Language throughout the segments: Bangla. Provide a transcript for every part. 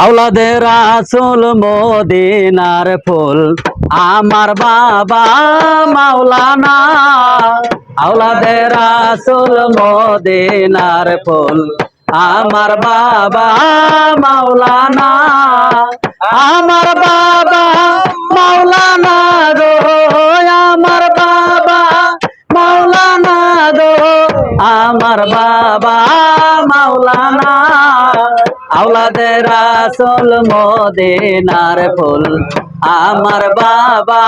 আওলাদে রাসূল মদিনার ফুল আমার বাবা মাওলানা। আওলাদে রাসূল মদিনার ফুল আমার বাবা মাওলানা। আমার বাবা মাওলানা গো, আমার বাবা মাওলানা গো, আমার বাবা মাওলানা। আওলাদে রাসূল মদিনার ফুল আমার বাবা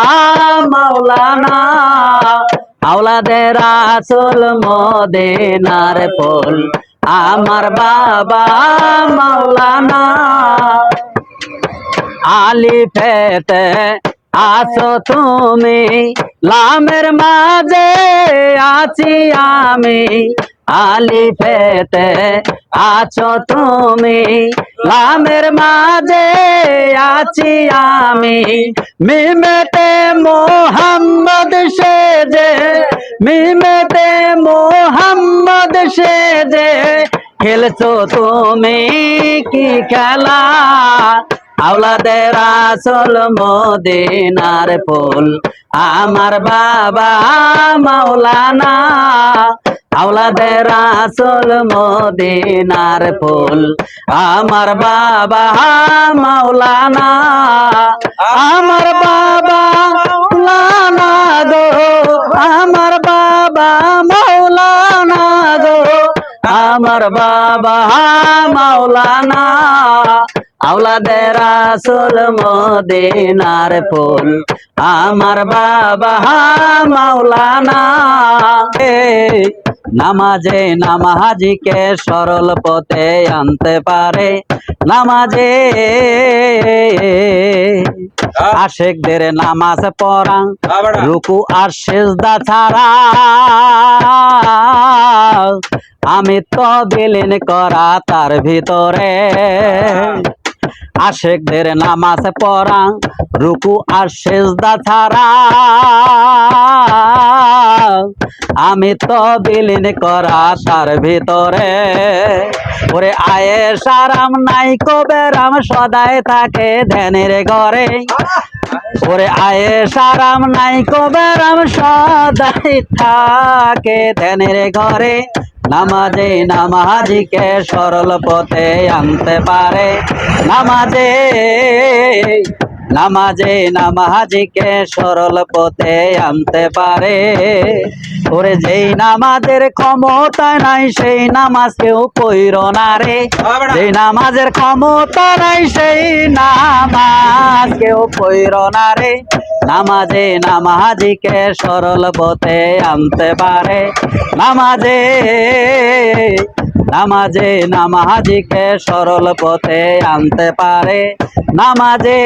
মাওলানা। আওলাদে রাসূল মদিনার ফুল আমার বাবা মাওলানা। আলিফেতে আছো তুমি, লামের মাঝে আছি আমি। আলিফেতে আছো তুমি, লামের মাঝে আছি আমি। মিমেতে মোহাম্মদ সেজে, মিমেতে মোহাম্মদ সেজে খেলছো তুমি কি খেলা। আওলাদে রাসূল মদিনার ফুল আমার বাবা মাওলানা। আওলাদে রাসূল মদিনার ফুল আমার বাবা মাওলানা। আমার বাবা মাওলানা গো, আমার বাবা মাওলানা গো, আমার বাবা মাওলানা। আওলাদে রাসূল মদিনার ফুল আমার বাবা মাওলানা। নামাজে নামাজিকে সরল পথে আনতে পারে, নামাজে আশেকদের নামাজ পড়া রুকু আর সিজদা ছাড়া। আমি তো বিলীন করা তার ভিতরে, আশেকদের নামাজ পড়া রুকু আর সিজদা ছাড়া। আমি তো বিলীন করা তার ভিতরে। ওরে আয়েশা রাম নাই কবেরাম সদাই থাকে ধ্যানের ঘরে। ওরে আয়েশা রাম নাই কবেরাম সদাই থাকে ধ্যানের ঘরে। নামাজে নামাজিকে সরল পথে আনতে পারে, নামাজে নামাজে নামাজিকে সরল পথে আনতে পারে। ওরে যেই নামাজের ক্ষমতা নাই সেই নামাজ কেউ পড়ো না রে। যেই নামাজের ক্ষমতা নাই সেই নামাজ কেউ পড়ো না রে। নামাজে নামাজিকে সরল পথে আনতে পারে, নামাজে নামাজে নামাজিকে সরল পথে আনতে পারে, নামাজে।